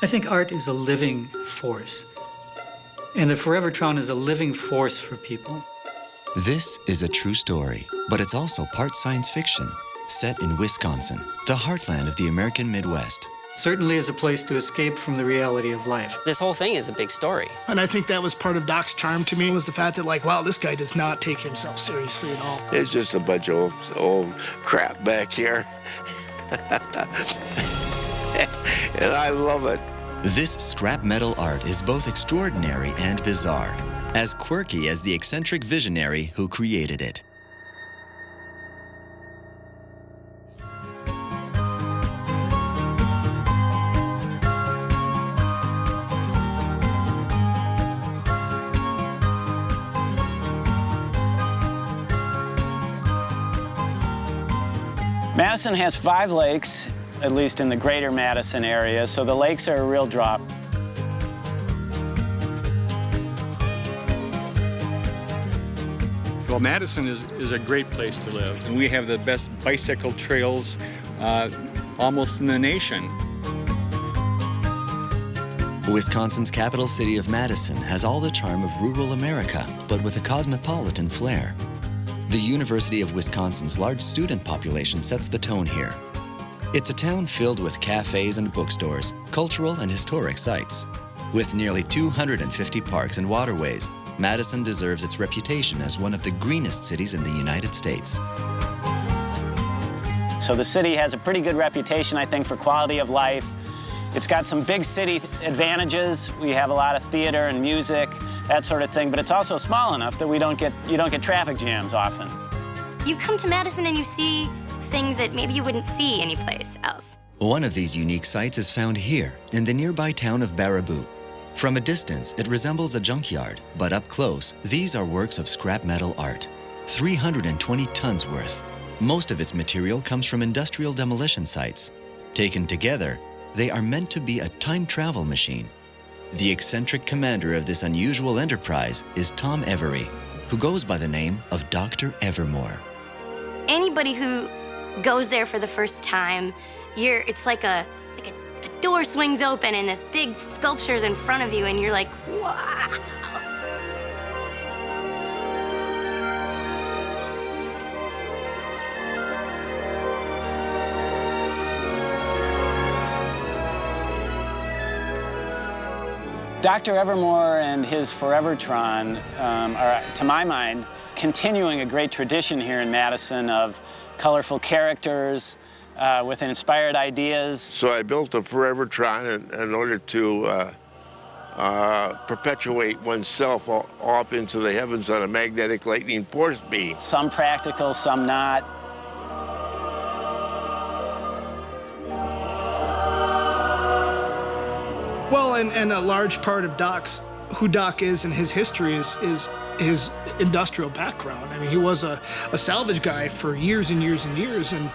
I think art is a living force, and the Forevertron is a living force for people. This is a true story, but it's also part science fiction, set in Wisconsin, the heartland of the American Midwest. Certainly is a place to escape from the reality of life. This whole thing is a big story. And I think that was part of Doc's charm to me, was the fact that, like, wow, this guy does not take himself seriously at all. It's just a bunch of old crap back here. And I love it. This scrap metal art is both extraordinary and bizarre, as quirky as the eccentric visionary who created it. Madison has 5 lakes, at least in the greater Madison area, so the lakes are a real draw. Well, Madison is a great place to live, and we have the best bicycle trails almost in the nation. Wisconsin's capital city of Madison has all the charm of rural America, but with a cosmopolitan flair. The University of Wisconsin's large student population sets the tone here. It's a town filled with cafes and bookstores, cultural and historic sites. With nearly 250 parks and waterways, Madison deserves its reputation as one of the greenest cities in the United States. So the city has a pretty good reputation, I think, for quality of life. It's got some big city advantages. We have a lot of theater and music, that sort of thing, but it's also small enough that you don't get traffic jams often. You come to Madison and you see things that maybe you wouldn't see anyplace else. One of these unique sights is found here in the nearby town of Baraboo. From a distance, it resembles a junkyard, but up close, these are works of scrap metal art, 320 tons worth. Most of its material comes from industrial demolition sites. Taken together, they are meant to be a time travel machine. The eccentric commander of this unusual enterprise is Tom Every, who goes by the name of Dr. Evermore. Anybody who goes there for the first time, it's like a door swings open and this big sculpture's in front of you and you're like, wow. Dr. Evermore and his Forevertron are, to my mind, continuing a great tradition here in Madison of colorful characters with inspired ideas. So I built a Forevertron in order to perpetuate oneself off into the heavens on a magnetic lightning force beam. Some practical, some not. Well, and a large part of who Doc is and his history is his industrial background. I mean, he was a salvage guy for years and years and years, and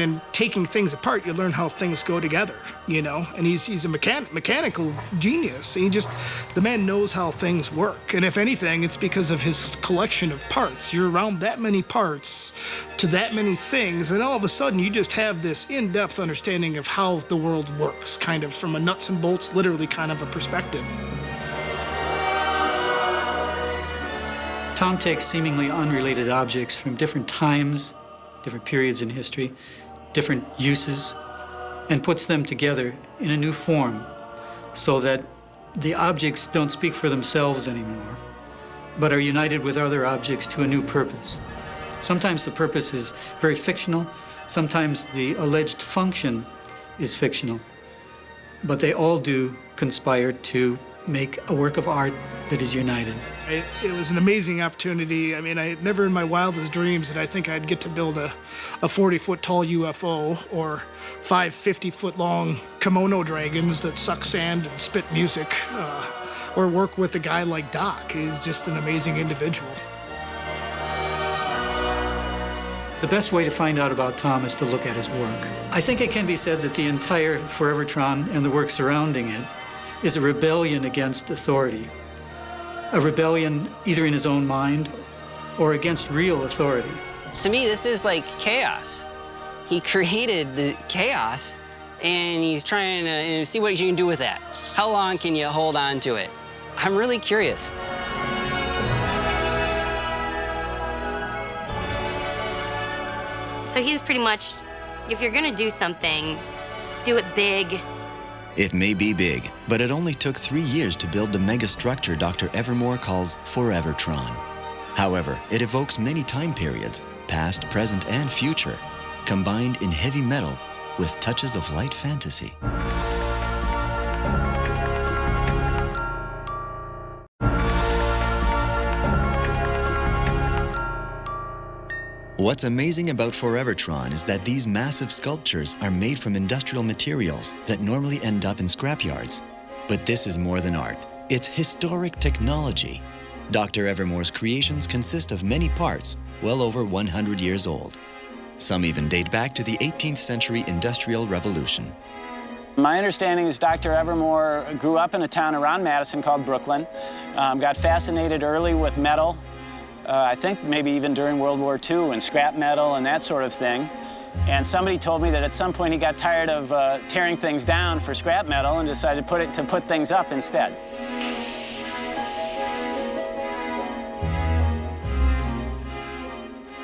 in taking things apart, you learn how things go together, you know? And he's a mechanical genius. The man knows how things work. And if anything, it's because of his collection of parts. You're around that many parts to that many things, and all of a sudden you just have this in-depth understanding of how the world works, kind of from a nuts and bolts, literally kind of a perspective. Tom takes seemingly unrelated objects from different times, different periods in history, different uses, and puts them together in a new form so that the objects don't speak for themselves anymore, but are united with other objects to a new purpose. Sometimes the purpose is very fictional, sometimes the alleged function is fictional, but they all do conspire to make a work of art that is united. It was an amazing opportunity. I mean, I never in my wildest dreams did I think I'd get to build a 40-foot tall UFO or 5 50-foot long kimono dragons that suck sand and spit music, or work with a guy like Doc. He's just an amazing individual. The best way to find out about Tom is to look at his work. I think it can be said that the entire Forevertron and the work surrounding it is a rebellion against authority. A rebellion either in his own mind or against real authority. To me, this is like chaos. He created the chaos, and he's trying to see what you can do with that. How long can you hold on to it? I'm really curious. So he's pretty much, if you're gonna do something, do it big. It may be big, but it only took 3 years to build the mega structure Dr. Evermore calls Forevertron. However, it evokes many time periods, past, present, and future, combined in heavy metal with touches of light fantasy. What's amazing about Forevertron is that these massive sculptures are made from industrial materials that normally end up in scrapyards. But this is more than art. It's historic technology. Dr. Evermore's creations consist of many parts, well over 100 years old. Some even date back to the 18th century Industrial Revolution. My understanding is Dr. Evermore grew up in a town around Madison called Brooklyn, got fascinated early with metal, I think maybe even during World War II, and scrap metal and that sort of thing. And somebody told me that at some point he got tired of tearing things down for scrap metal and decided to put things up instead.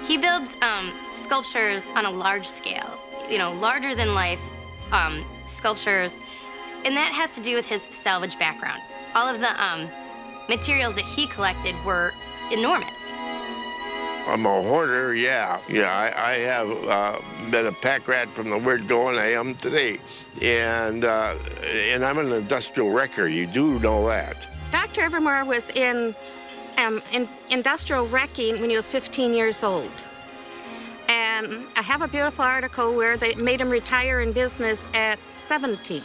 He builds sculptures on a large scale, larger than life sculptures, and that has to do with his salvage background. All of the materials that he collected were enormous. I'm a hoarder, yeah. I have been a pack rat from the word go, and I am today. And I'm an industrial wrecker. You do know that. Dr. Evermore was in industrial wrecking when he was 15 years old. And I have a beautiful article where they made him retire in business at 70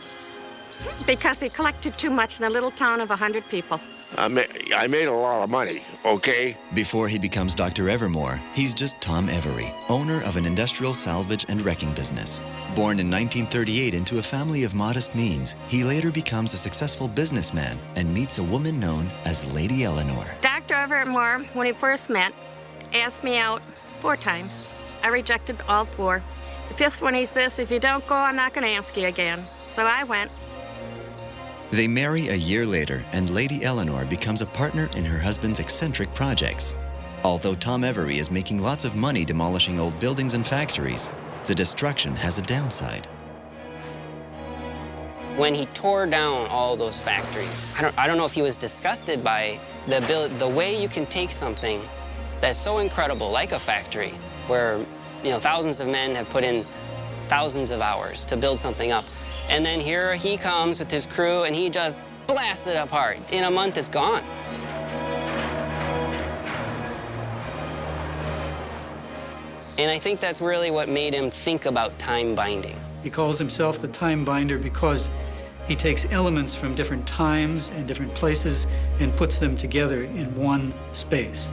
because he collected too much in a little town of 100 people. I made a lot of money, okay? Before he becomes Dr. Evermore, he's just Tom Every, owner of an industrial salvage and wrecking business. Born in 1938 into a family of modest means, he later becomes a successful businessman and meets a woman known as Lady Eleanor. Dr. Evermore, when we first met, asked me out 4 times. I rejected all 4. The 5th one, he says, if you don't go, I'm not going to ask you again. So I went. They marry a year later, and Lady Eleanor becomes a partner in her husband's eccentric projects. Although Tom Every is making lots of money demolishing old buildings and factories, the destruction has a downside. When he tore down all those factories, I don't know if he was disgusted by the way you can take something that's so incredible, like a factory, where thousands of men have put in thousands of hours to build something up. And then here he comes with his crew, and he just blasts it apart. In a month, it's gone. And I think that's really what made him think about time binding. He calls himself the time binder because he takes elements from different times and different places and puts them together in one space.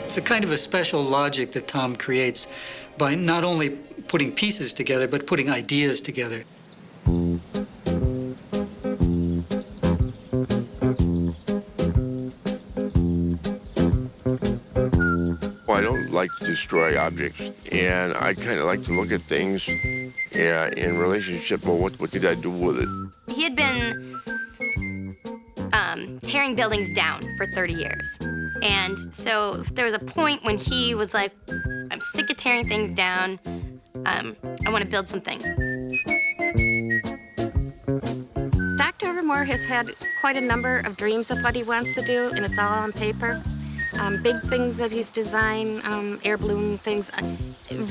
It's a kind of a special logic that Tom creates by not only putting pieces together, but putting ideas together. I don't like to destroy objects, and I kind of like to look at things in relationship. Well, what could I do with it? He had been tearing buildings down for 30 years. And so there was a point when he was like, I'm sick of tearing things down. I want to build something. Dr. Evermore has had quite a number of dreams of what he wants to do, and it's all on paper. Big things that he's designed, air balloon things,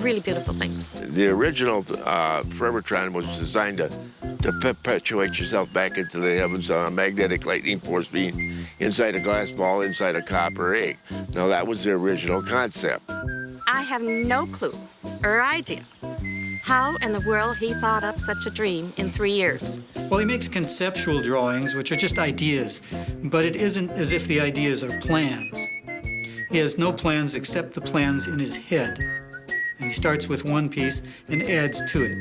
really beautiful things. The original Forevertron was designed to perpetuate yourself back into the heavens on a magnetic lightning force beam inside a glass ball, inside a copper egg. Now, that was the original concept. I have no clue or idea how in the world he thought up such a dream in 3 years. Well, he makes conceptual drawings, which are just ideas, but it isn't as if the ideas are plans. He has no plans except the plans in his head. And he starts with one piece and adds to it.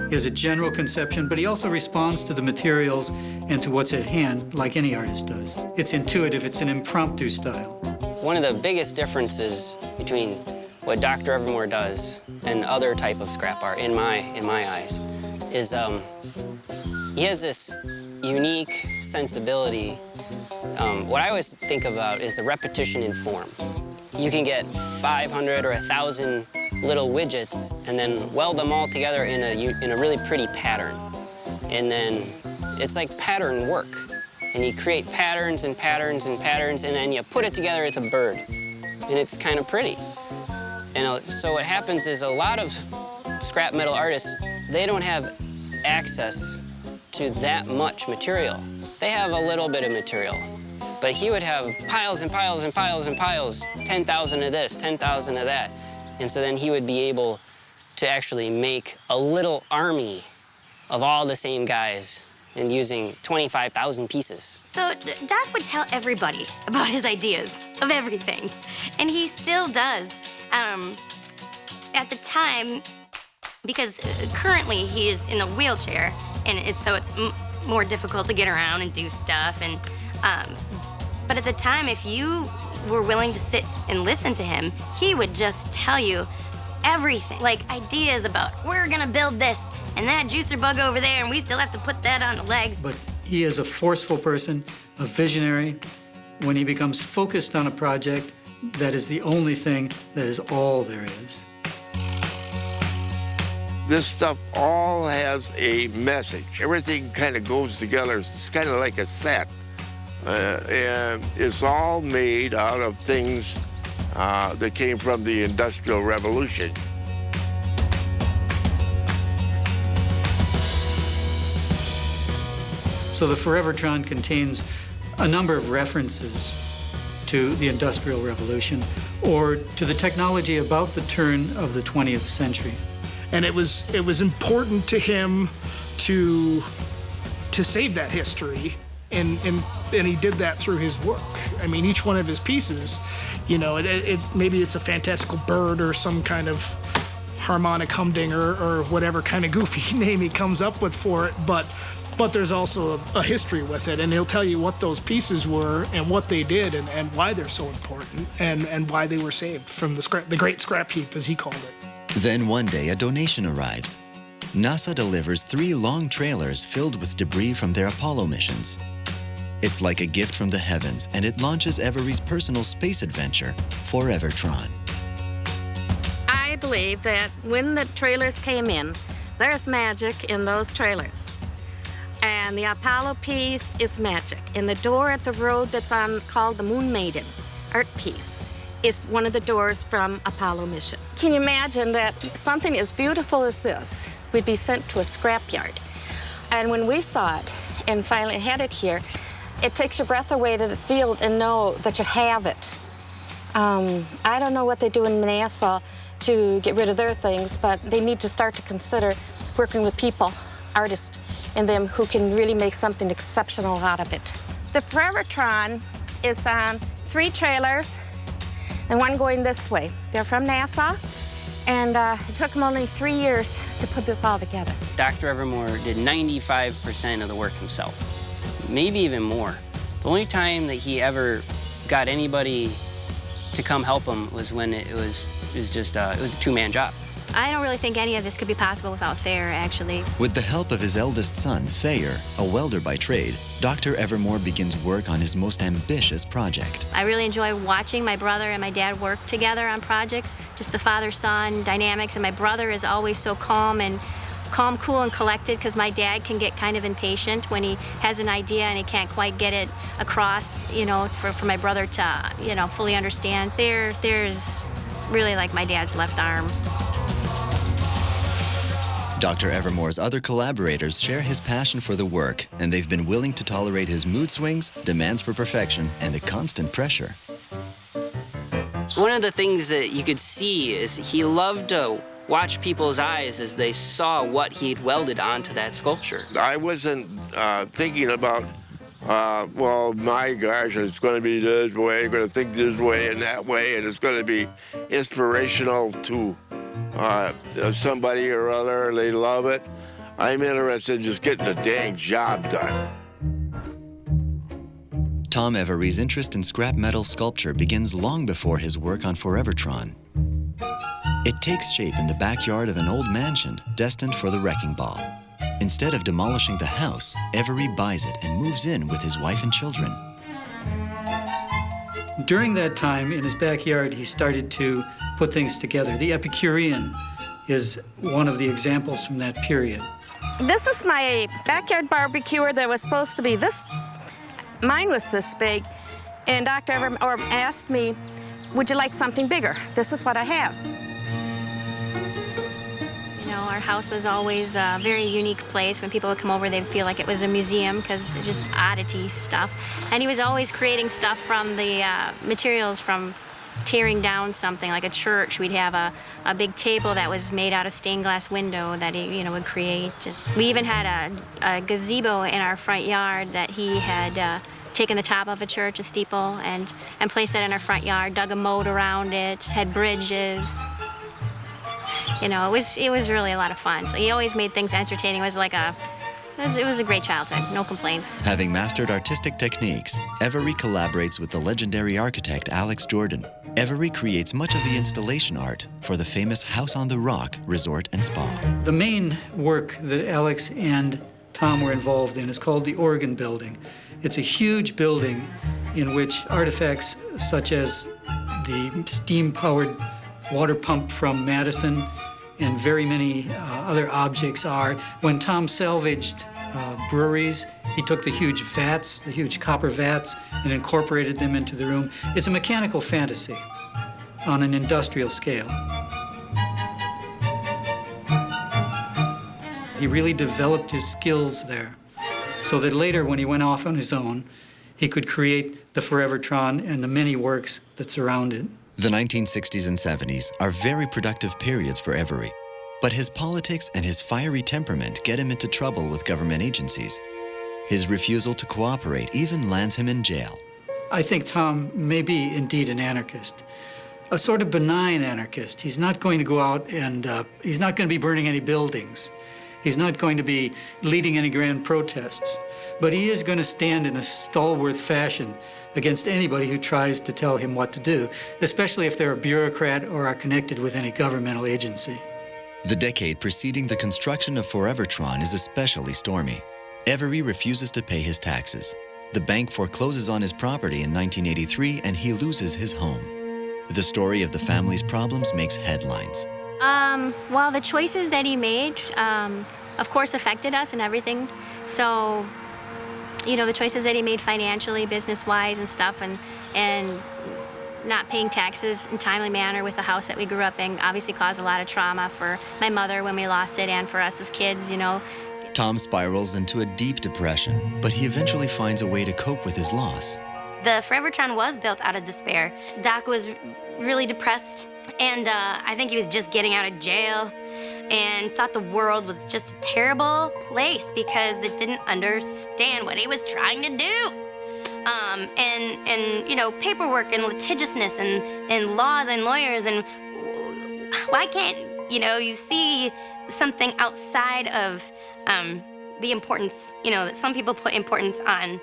He has a general conception, but he also responds to the materials and to what's at hand like any artist does. It's intuitive, it's an impromptu style. one of the biggest differences between what Dr. Evermore does and other type of scrap art, in my eyes, is he has this unique sensibility. What I always think about is the repetition in form. You can get 500 or 1,000 little widgets and then weld them all together in a really pretty pattern. And then it's like pattern work. And you create patterns and patterns and patterns, and then you put it together, it's a bird. And it's kind of pretty. And so what happens is a lot of scrap metal artists, they don't have access to that much material. They have a little bit of material. But he would have piles and piles and piles and piles, 10,000 of this, 10,000 of that. And so then he would be able to actually make a little army of all the same guys and using 25,000 pieces. So Doc would tell everybody about his ideas of everything, and he still does. At the time, because currently he is in a wheelchair, and it's more difficult to get around and do stuff. And but at the time, if you were willing to sit and listen to him, he would just tell you everything, like ideas about we're gonna build this and that juicer bug over there, and we still have to put that on the legs. But he is a forceful person, a visionary. When he becomes focused on a project, that is the only thing, that is all there is. This stuff all has a message. Everything kind of goes together. It's kind of like a set. And it's all made out of things that came from the Industrial Revolution. So the Forevertron contains a number of references to the Industrial Revolution or to the technology about the turn of the 20th century. And it was important to him to save that history, and he did that through his work. I mean, each one of his pieces, you know, maybe it's a fantastical bird or some kind of harmonic humdinger or whatever kind of goofy name he comes up with for it, but there's also a history with it, and he'll tell you what those pieces were and what they did and why they're so important and why they were saved from the great scrap heap, as he called it. Then one day a donation arrives. NASA delivers 3 long trailers filled with debris from their Apollo missions. It's like a gift from the heavens, and it launches Every's personal space adventure, Forevertron. I believe that when the trailers came in, there's magic in those trailers. And the Apollo piece is magic. And the door at the road that's on called the Moon Maiden art piece is one of the doors from Apollo mission. Can you imagine that something as beautiful as this would be sent to a scrapyard? And when we saw it and finally had it here, it takes your breath away to the field and know that you have it. I don't know what they do in NASA to get rid of their things, but they need to start to consider working with people, artists, and them who can really make something exceptional out of it. The Forevertron is on 3 trailers and one going this way. They're from NASA, and it took them only 3 years to put this all together. Dr. Evermore did 95% of the work himself, maybe even more. The only time that he ever got anybody to come help him was when it was a 2-man job. I don't really think any of this could be possible without Thayer, actually. With the help of his eldest son, Thayer, a welder by trade, Dr. Evermore begins work on his most ambitious project. I really enjoy watching my brother and my dad work together on projects, just the father-son dynamics, and my brother is always so calm, cool, and collected, because my dad can get kind of impatient when he has an idea and he can't quite get it across, you know, for my brother to, you know, fully understand. There's really like my dad's left arm. Dr. Evermore's other collaborators share his passion for the work, and they've been willing to tolerate his mood swings, demands for perfection, and the constant pressure. One of the things that you could see is he loved to watch people's eyes as they saw what he'd welded onto that sculpture. I wasn't thinking about, well, my gosh, it's going to be this way, I'm going to think this way and that way, and it's going to be inspirational to somebody or other, they love it. I'm interested in just getting the dang job done. Tom Every's interest in scrap metal sculpture begins long before his work on Forevertron. It takes shape in the backyard of an old mansion destined for the wrecking ball. Instead of demolishing the house, Every buys it and moves in with his wife and children. During that time, in his backyard, he started to put things together. The Epicurean is one of the examples from that period. This is my backyard barbecuer that was supposed to be this. Mine was this big, and Dr. Evermore asked me, would you like something bigger? This is what I have. You know, our house was always a very unique place. When people would come over, they'd feel like it was a museum because it's just oddity stuff. And he was always creating stuff from the materials from tearing down something like a church. We'd have a big table that was made out of stained glass window that he, would create. We even had a gazebo in our front yard that he had taken the top of a church, a steeple, and placed it in our front yard, dug a moat around it, had bridges. It was really a lot of fun. So he always made things entertaining. It was a great childhood, no complaints. Having mastered artistic techniques, Every collaborates with the legendary architect Alex Jordan. Every creates much of the installation art for the famous House on the Rock resort and spa. The main work that Alex and Tom were involved in is called the Organ Building. It's a huge building in which artifacts such as the steam-powered water pump from Madison and very many other objects are. When Tom salvaged breweries, he took the huge vats, the huge copper vats, and incorporated them into the room. It's a mechanical fantasy on an industrial scale. He really developed his skills there so that later, when he went off on his own, he could create the Forevertron and the many works that surround it. The 1960s and 70s are very productive periods for Every, but his politics and his fiery temperament get him into trouble with government agencies. His refusal to cooperate even lands him in jail. I think Tom may be indeed an anarchist, a sort of benign anarchist. He's not going to go out and he's not going to be burning any buildings. He's not going to be leading any grand protests, but he is going to stand in a stalwart fashion against anybody who tries to tell him what to do, especially if they're a bureaucrat or are connected with any governmental agency. The decade preceding the construction of Forevertron is especially stormy. Every refuses to pay his taxes. The bank forecloses on his property in 1983 and he loses his home. The story of the family's problems makes headlines. Well, the choices that he made, of course, affected us and everything. So, the choices that he made financially, business-wise and stuff, and not paying taxes in a timely manner with the house that we grew up in obviously caused a lot of trauma for my mother when we lost it and for us as kids, Tom spirals into a deep depression, but he eventually finds a way to cope with his loss. The Forevertron was built out of despair. Doc was really depressed, and I think he was just getting out of jail and thought the world was just a terrible place because it didn't understand what he was trying to do. And paperwork and litigiousness and laws and lawyers, and why can't, you see something outside of the importance, that some people put importance on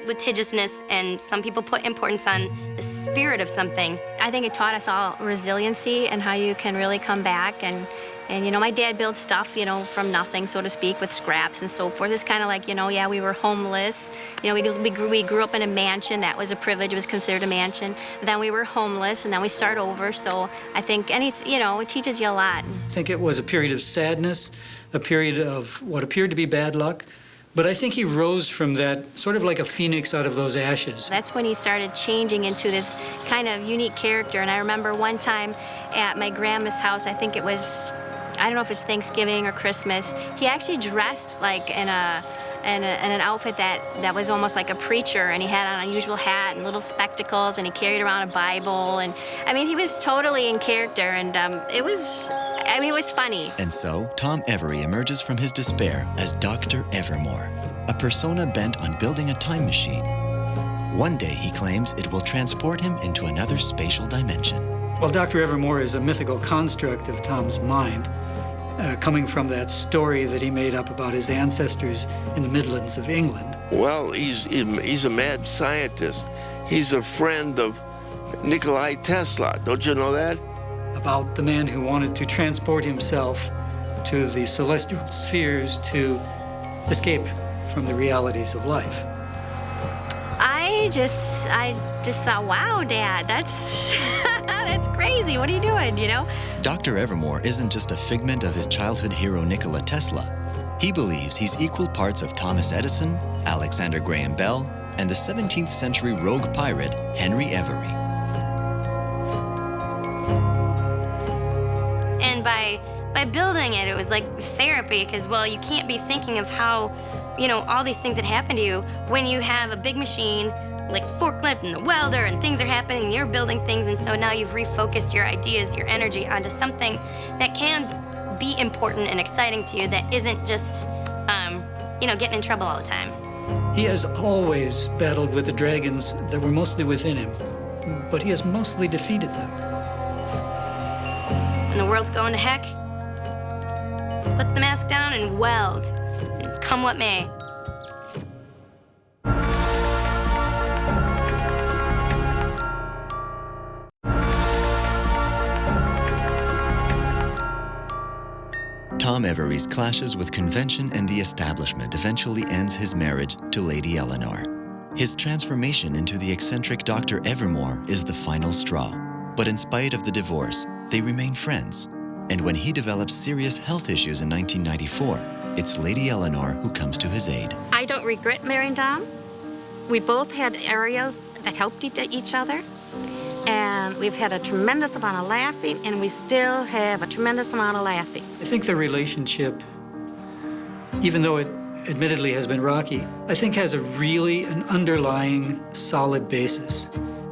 litigiousness and some people put importance on the spirit of something. I think it taught us all resiliency and how you can really come back and my dad built stuff, from nothing, so to speak, with scraps and so forth. It's kind of like, we were homeless. We grew up in a mansion. That was a privilege. It was considered a mansion. Then we were homeless, and then we start over. So I think it teaches you a lot. I think it was a period of sadness, a period of what appeared to be bad luck. But I think he rose from that sort of like a phoenix out of those ashes. That's when he started changing into this kind of unique character. And I remember one time at my grandma's house, I think it was, I don't know if it's Thanksgiving or Christmas, he actually dressed like in an outfit that was almost like a preacher, and he had an unusual hat and little spectacles, and he carried around a Bible, and he was totally in character, and it was funny. And so, Tom Every emerges from his despair as Dr. Evermore, a persona bent on building a time machine. One day, he claims it will transport him into another spatial dimension. Well, Dr. Evermore is a mythical construct of Tom's mind, coming from that story that he made up about his ancestors in the Midlands of England. Well, he's a mad scientist. He's a friend of Nikola Tesla. Don't you know that? About the man who wanted to transport himself to the celestial spheres to escape from the realities of life. I just thought, wow, Dad, that's that's crazy. What are you doing, you know? Dr. Evermore isn't just a figment of his childhood hero Nikola Tesla. He believes he's equal parts of Thomas Edison, Alexander Graham Bell, and the 17th century rogue pirate Henry Every. And by building it, it was like therapy, because, well, you can't be thinking of how, you know, all these things that happen to you when you have a big machine, like forklift and the welder, and things are happening, and you're building things, and so now you've refocused your ideas, your energy onto something that can be important and exciting to you, that isn't just, you know, getting in trouble all the time. He has always battled with the dragons that were mostly within him, but he has mostly defeated them. When the world's going to heck, put the mask down and weld, come what may. Tom Every's clashes with convention and the establishment eventually ends his marriage to Lady Eleanor. His transformation into the eccentric Dr. Evermore is the final straw. But in spite of the divorce, they remain friends. And when he develops serious health issues in 1994, it's Lady Eleanor who comes to his aid. I don't regret marrying Tom. We both had areas that helped each other. And we've had a tremendous amount of laughing, and we still have a tremendous amount of laughing. I think the relationship, even though it admittedly has been rocky, I think has an underlying solid basis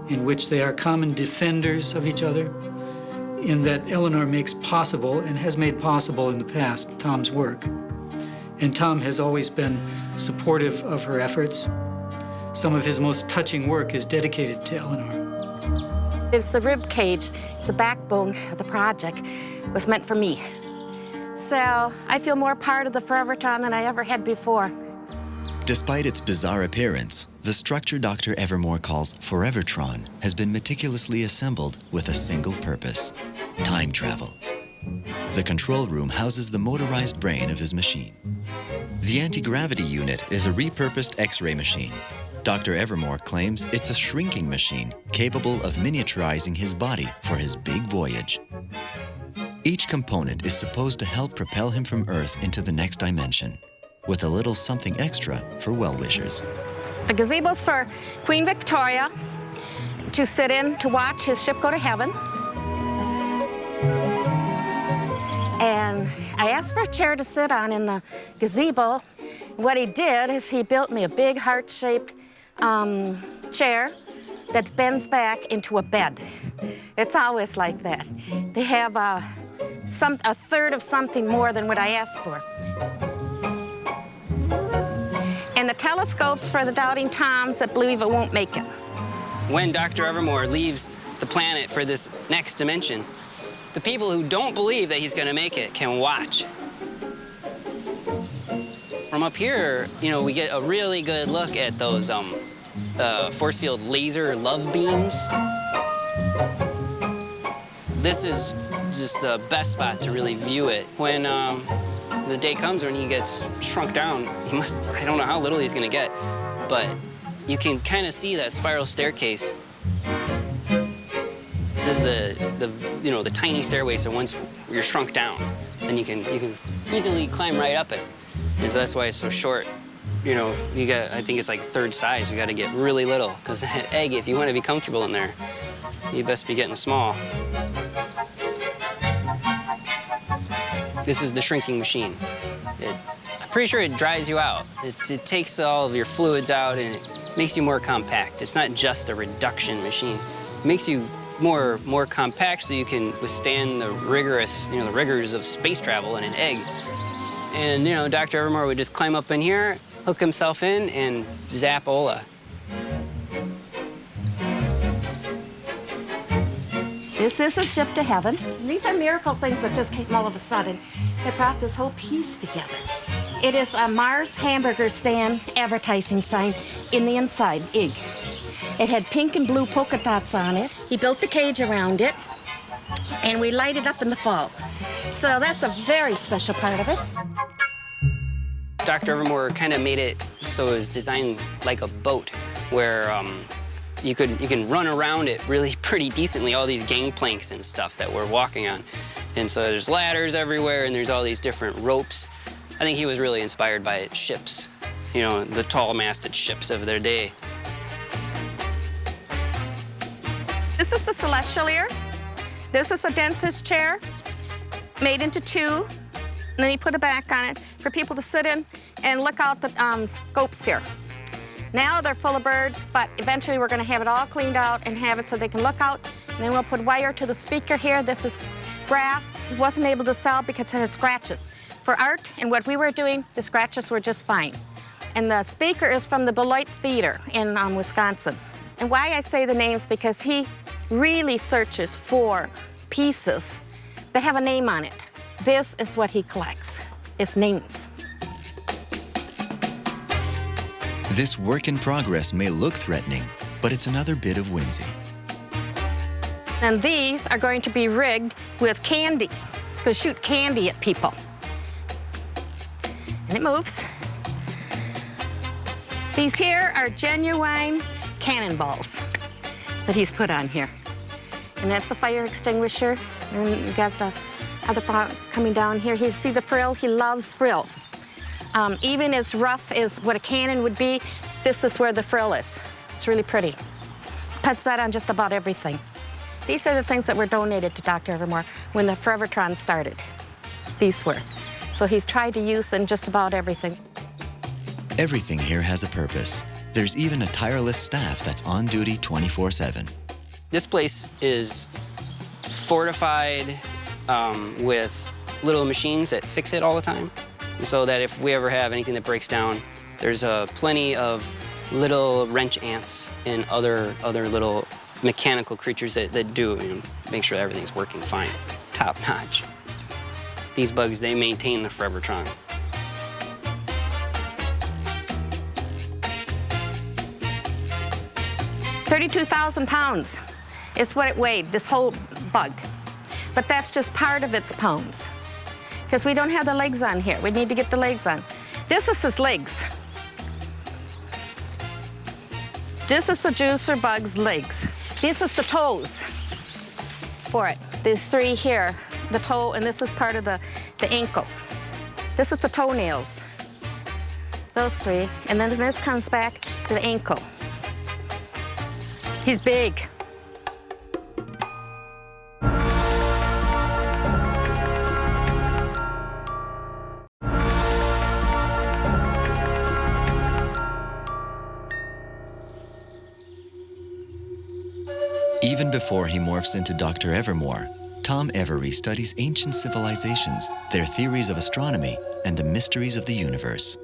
in which they are common defenders of each other, in that Eleanor makes possible and has made possible in the past Tom's work. And Tom has always been supportive of her efforts. Some of his most touching work is dedicated to Eleanor. It's the rib cage, it's the backbone of the project. It was meant for me. So I feel more part of the Forevertron than I ever had before. Despite its bizarre appearance, the structure Dr. Evermore calls Forevertron has been meticulously assembled with a single purpose: time travel. The control room houses the motorized brain of his machine. The anti-gravity unit is a repurposed X-ray machine. Dr. Evermore claims it's a shrinking machine capable of miniaturizing his body for his big voyage. Each component is supposed to help propel him from Earth into the next dimension, with a little something extra for well-wishers. The gazebo's for Queen Victoria to sit in to watch his ship go to heaven. And I asked for a chair to sit on in the gazebo. What he did is he built me a big heart-shaped chair that bends back into a bed. It's always like that. They have a third of something more than what I asked for. And the telescopes for the doubting Toms that believe it won't make it. When Dr. Evermore leaves the planet for this next dimension, the people who don't believe that he's going to make it can watch. From up here, you know, we get a really good look at those force field laser love beams. This is just the best spot to really view it. When the day comes when he gets shrunk down, I don't know how little he's gonna get, but you can kind of see that spiral staircase. This is the tiny stairway, so once you're shrunk down, then you can easily climb right up it. And so that's why it's so short. You know, I think it's like third size. We got to get really little, because that egg, if you want to be comfortable in there, you best be getting small. This is the shrinking machine. I'm pretty sure it dries you out. It takes all of your fluids out and it makes you more compact. It's not just a reduction machine. It makes you more compact so you can withstand the rigors of space travel in an egg. And, you know, Dr. Evermore would just climb up in here, hook himself in, and zap-ola. This is a ship to heaven. These are miracle things that just came all of a sudden. It brought this whole piece together. It is a Mars hamburger stand advertising sign in the inside, egg. It had pink and blue polka dots on it. He built the cage around it, and we light it up in the fall. So that's a very special part of it. Dr. Evermore kind of made it so it was designed like a boat, where you can run around it really pretty decently, all these gangplanks and stuff that we're walking on. And so there's ladders everywhere, and there's all these different ropes. I think he was really inspired by ships, you know, the tall-masted ships of their day. This is the celestial ear. This is a dentist chair made into two, and then he put a back on it for people to sit in and look out the scopes here. Now they're full of birds, but eventually we're going to have it all cleaned out and have it so they can look out. And then we'll put wire to the speaker here. This is brass. He wasn't able to sell because it has scratches. For art and what we were doing, the scratches were just fine. And the speaker is from the Beloit Theater in Wisconsin. And why I say the names, because he really searches for pieces that have a name on it. This is what he collects, is names. This work in progress may look threatening, but it's another bit of whimsy. And these are going to be rigged with candy. It's going to shoot candy at people. And it moves. These here are genuine cannonballs that he's put on here. And that's the fire extinguisher. And you got the other parts coming down here. You see the frill? He loves frill. Even as rough as what a cannon would be, this is where the frill is. It's really pretty. Puts that on just about everything. These are the things that were donated to Dr. Evermore when the Forevertron started. These were. So he's tried to use in just about everything. Everything here has a purpose. There's even a tireless staff that's on duty 24/7. This place is fortified with little machines that fix it all the time, so that if we ever have anything that breaks down, there's plenty of little wrench ants and other little mechanical creatures that do, you know, make sure everything's working fine, top notch. These bugs, they maintain the Forevertron. £32,000 is what it weighed, this whole bug. But that's just part of its pounds, because we don't have the legs on here. We need to get the legs on. This is his legs. This is the juicer bug's legs. This is the toes for it. These three here, the toe, and this is part of the ankle. This is the toenails, those three, and then this comes back to the ankle. He's big. Even before he morphs into Dr. Evermore, Tom Every studies ancient civilizations, their theories of astronomy, and the mysteries of the universe.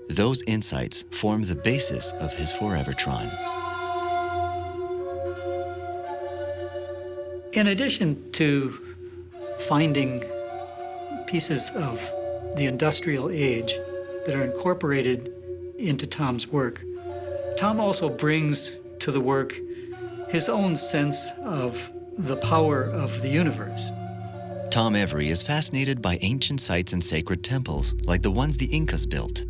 Those insights form the basis of his Forevertron. In addition to finding pieces of the industrial age that are incorporated into Tom's work, Tom also brings to the work his own sense of the power of the universe. Tom Every is fascinated by ancient sites and sacred temples like the ones the Incas built.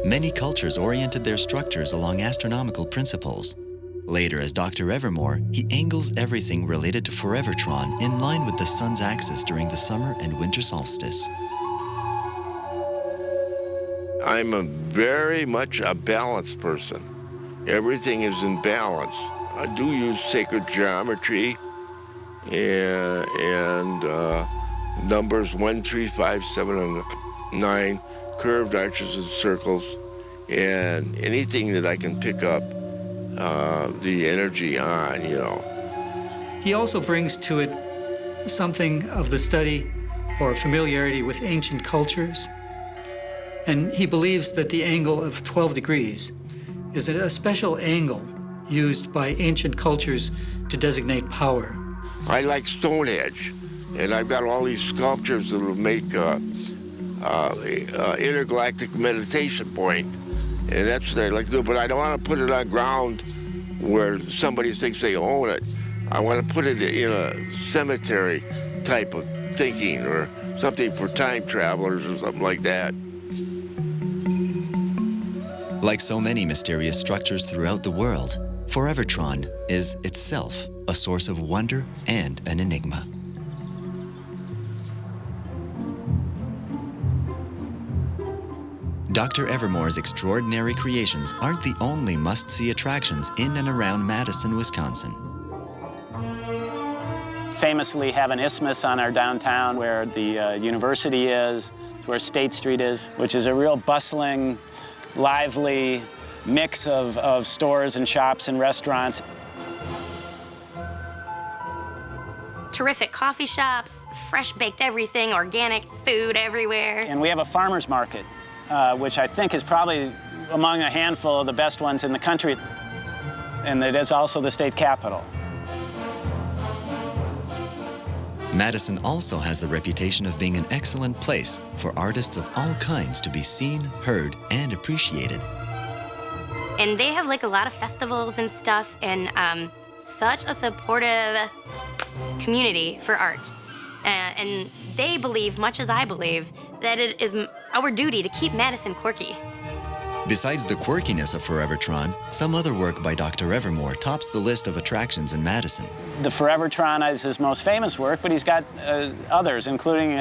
Many cultures oriented their structures along astronomical principles. Later, as Dr. Evermore, he angles everything related to Forevertron in line with the sun's axis during the summer and winter solstice. I'm very much a balanced person. Everything is in balance. I do use sacred geometry and numbers 1, 3, 5, 7, and 9, curved arches and circles, and anything that I can pick up the energy on, you know. He also brings to it something of the study or familiarity with ancient cultures, and he believes that the angle of 12 degrees is a special angle used by ancient cultures to designate power. I like Stonehenge, and I've got all these sculptures that will make intergalactic meditation point, and that's what I like to do. But I don't want to put it on ground where somebody thinks they own it. I want to put it in a cemetery type of thinking, or something for time travelers or something like that. Like so many mysterious structures throughout the world, Forevertron is itself a source of wonder and an enigma. Dr. Evermore's extraordinary creations aren't the only must-see attractions in and around Madison, Wisconsin. Famously have an isthmus on our downtown where the university is, where State Street is, which is a real bustling, lively mix of stores and shops and restaurants. Terrific coffee shops, fresh baked everything, organic food everywhere. And we have a farmer's market, which I think is probably among a handful of the best ones in the country. And it is also the state capital. Madison also has the reputation of being an excellent place for artists of all kinds to be seen, heard, and appreciated. And they have like a lot of festivals and stuff, and such a supportive community for art. And they believe, much as I believe, that it is our duty to keep Madison quirky. Besides the quirkiness of Forevertron, some other work by Dr. Evermore tops the list of attractions in Madison. The Forevertron is his most famous work, but he's got others, including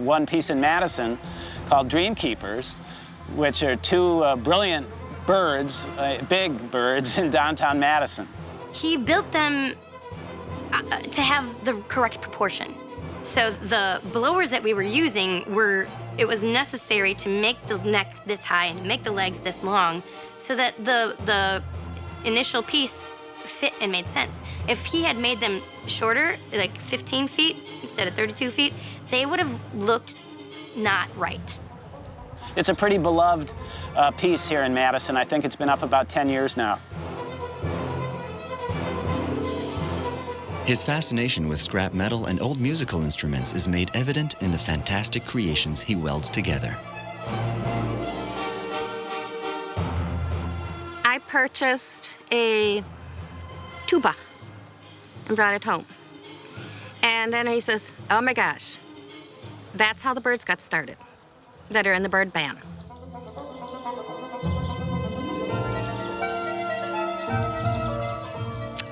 one piece in Madison called Dreamkeepers, which are two brilliant birds, big birds, in downtown Madison. He built them to have the correct proportion. So the blowers that we were using it was necessary to make the neck this high and make the legs this long so that the initial piece fit and made sense. If he had made them shorter, like 15 feet instead of 32 feet, they would have looked not right. It's a pretty beloved piece here in Madison. I think it's been up about 10 years now. His fascination with scrap metal and old musical instruments is made evident in the fantastic creations he welds together. I purchased a tuba and brought it home. And then he says, oh my gosh, that's how the birds got started, that are in the bird band.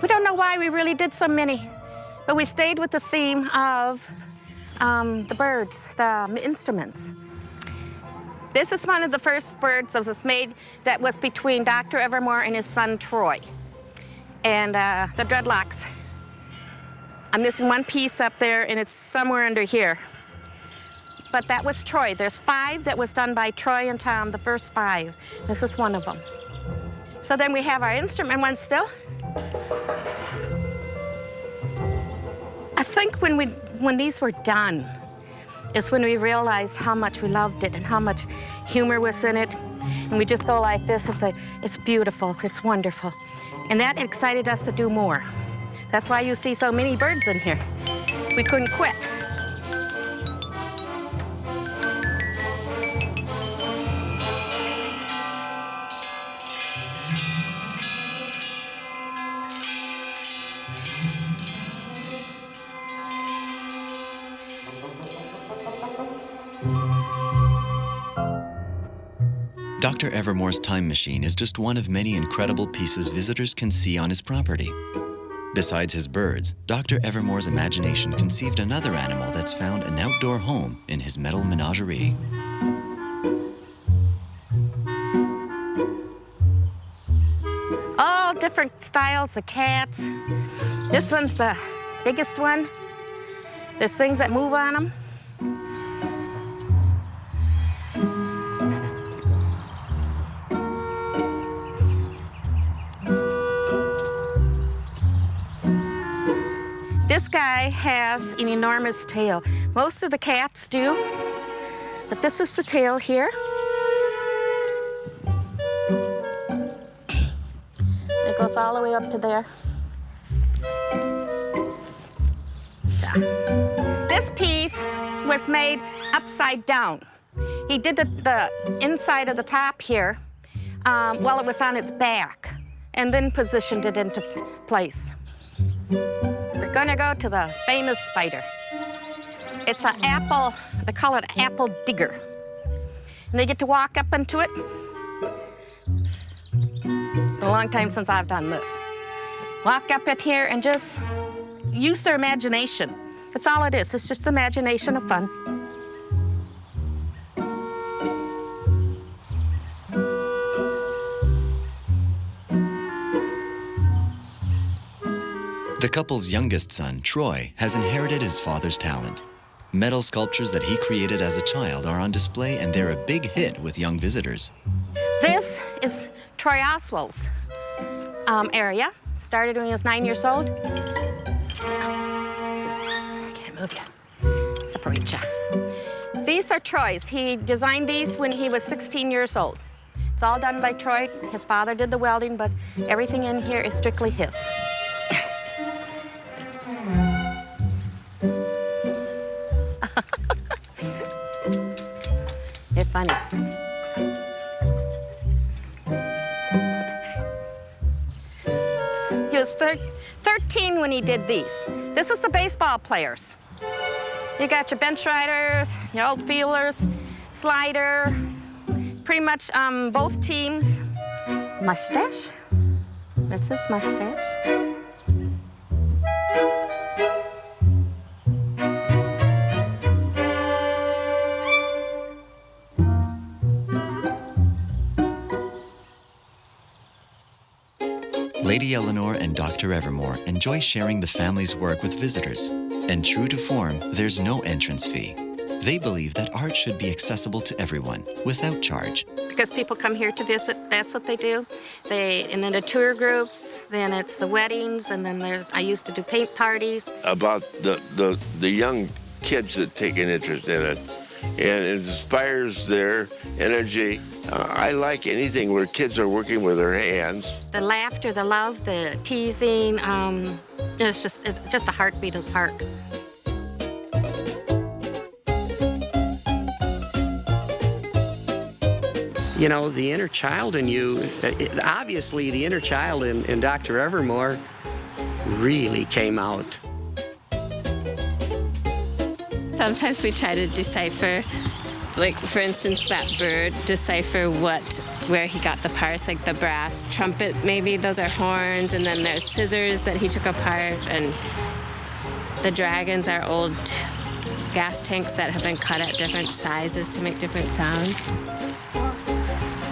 We don't know why we really did so many, but we stayed with the theme of the birds, the instruments. This is one of the first birds that was made that was between Dr. Evermore and his son, Troy. And the dreadlocks. I'm missing one piece up there, and it's somewhere under here. But that was Troy. There's 5 that was done by Troy and Tom, the first 5. This is one of them. So then we have our instrument one still. I think when these were done is when we realized how much we loved it and how much humor was in it. And we just go like this and say, it's beautiful, it's wonderful. And that excited us to do more. That's why you see so many birds in here. We couldn't quit. Dr. Evermore's time machine is just one of many incredible pieces visitors can see on his property. Besides his birds, Dr. Evermore's imagination conceived another animal that's found an outdoor home in his metal menagerie. All different styles of cats. This one's the biggest one. There's things that move on them. This guy has an enormous tail. Most of the cats do, but this is the tail here. It goes all the way up to there. This piece was made upside down. He did the inside of the top here while it was on its back, and then positioned it into place. We're gonna go to the famous spider. It's an apple, they call it apple digger. And they get to walk up into it. It's been a long time since I've done this. Walk up it here and just use their imagination. That's all it is, it's just imagination of fun. The couple's youngest son, Troy, has inherited his father's talent. Metal sculptures that he created as a child are on display, and they're a big hit with young visitors. This is Troy Oswald's area. Started when he was 9 years old. I can't move you. Separate ya. These are Troy's. He designed these when he was 16 years old. It's all done by Troy. His father did the welding, but everything in here is strictly his. You're funny. He was 13 when he did these. This is the baseball players. You got your bench riders, your outfielders, slider, pretty much both teams. Mustache. That's his mustache. Lady Eleanor and Dr. Evermore enjoy sharing the family's work with visitors. And true to form, there's no entrance fee. They believe that art should be accessible to everyone, without charge. Because people come here to visit, that's what they do. And then the tour groups, then it's the weddings, and then I used to do paint parties. About the young kids that take an interest in it, and it inspires their energy. I like anything where kids are working with their hands. The laughter, the love, the teasing, it's just a heartbeat of the park. You know, the inner child in you, obviously the inner child in Dr. Evermore really came out. Sometimes we try to decipher, like for instance that bird, decipher where he got the parts, like the brass trumpet maybe, those are horns, and then there's scissors that he took apart, and the dragons are old gas tanks that have been cut at different sizes to make different sounds.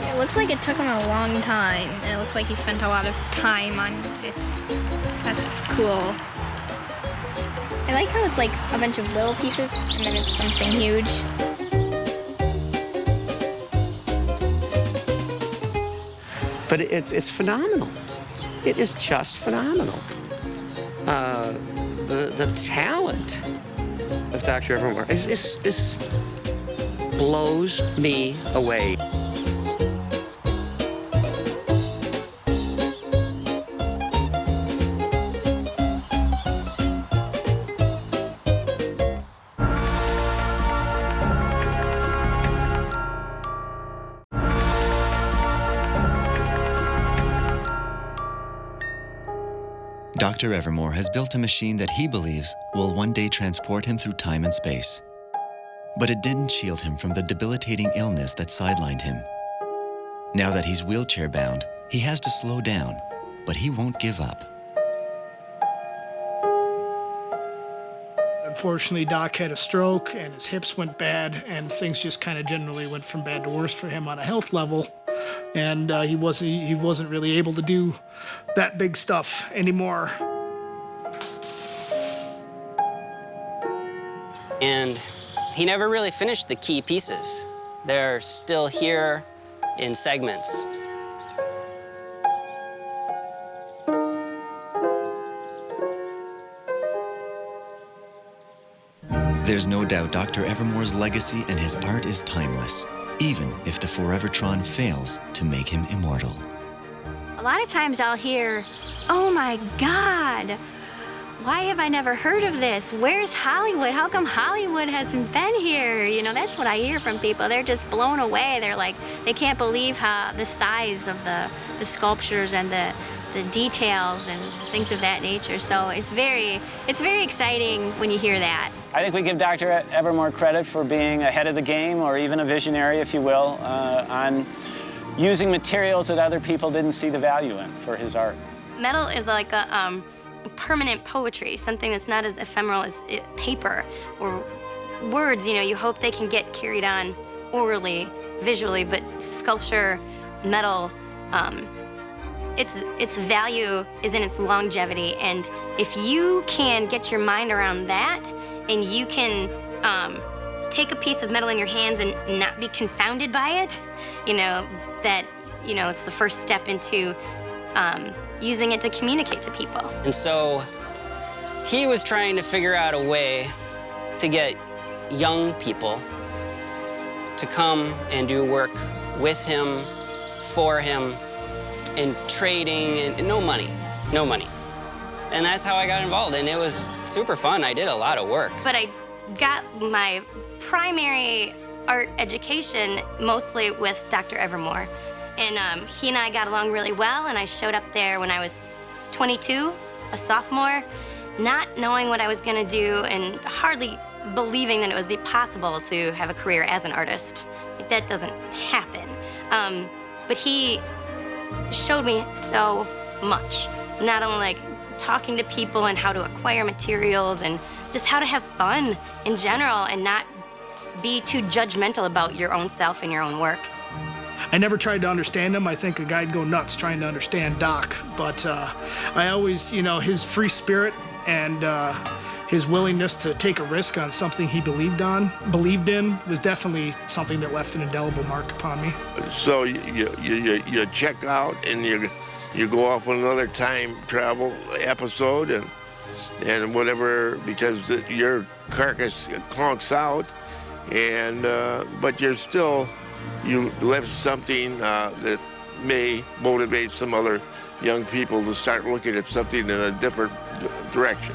It looks like it took him a long time, and it looks like he spent a lot of time on it. That's cool. I like how it's like a bunch of little pieces, and then it's something huge. But it's phenomenal. It is just phenomenal. The talent of Dr. Evermore is blows me away. Dr. Evermore has built a machine that he believes will one day transport him through time and space. But it didn't shield him from the debilitating illness that sidelined him. Now that he's wheelchair-bound, he has to slow down, but he won't give up. Unfortunately, Doc had a stroke and his hips went bad, and things just kind of generally went from bad to worse for him on a health level. And he wasn't really able to do that big stuff anymore. And he never really finished the key pieces. They're still here in segments. There's no doubt Dr. Evermore's legacy and his art is timeless, even if the Forevertron fails to make him immortal. A lot of times I'll hear, "Oh my God, why have I never heard of this? Where's Hollywood? How come Hollywood hasn't been here? You know, that's what I hear from people. They're just blown away. They're like, they can't believe how the size of the sculptures and the details and things of that nature. So it's very exciting when you hear that. I think we give Dr. Evermore credit for being ahead of the game, or even a visionary, if you will, on using materials that other people didn't see the value in for his art. Metal is like a permanent poetry, something that's not as ephemeral as paper or words. You know, you hope they can get carried on orally, visually, but sculpture, metal, its value is in its longevity. And if you can get your mind around that, and you can take a piece of metal in your hands and not be confounded by it, you know, that, you know, it's the first step into using it to communicate to people. And so he was trying to figure out a way to get young people to come and do work with him, for him, and trading, and no money. And that's how I got involved, and it was super fun. I did a lot of work. But I got my primary art education mostly with Dr. Evermore. And he and I got along really well, and I showed up there when I was 22, a sophomore, not knowing what I was gonna do and hardly believing that it was possible to have a career as an artist. Like, that doesn't happen. But he showed me so much, not only like talking to people and how to acquire materials and just how to have fun in general and not be too judgmental about your own self and your own work. I never tried to understand him. I think a guy'd go nuts trying to understand Doc. But I always, you know, his free spirit and his willingness to take a risk on something he believed in was definitely something that left an indelible mark upon me. So you check out and you go off on another time travel episode and whatever, because your carcass conks out, and but you left something that may motivate some other young people to start looking at something in a different direction.